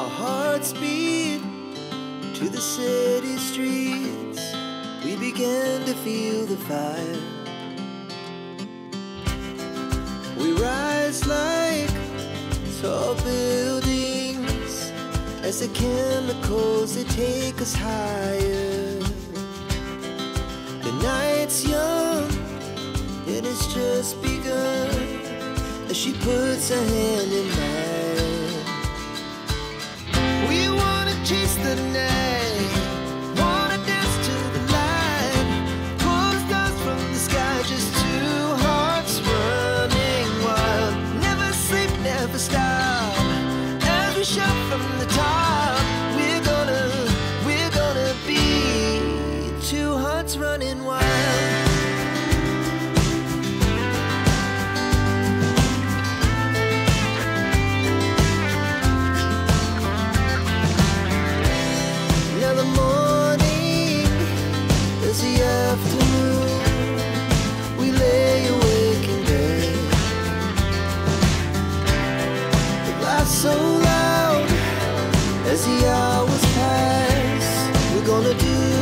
Our hearts beat to the city streets. We began to feel the fire. We rise like tall buildings as the chemicals, they take us higher. The night's young and it's just begun as she puts her hand in mine. We wanna chase the night, wanna dance to the light, pull the stars from the sky, just two hearts running wild. Never sleep, never stop, as we shout from the top. We're gonna be two hearts running wild. Afternoon, we lay awake in bed. The laughs so loud as the hours pass. We're gonna do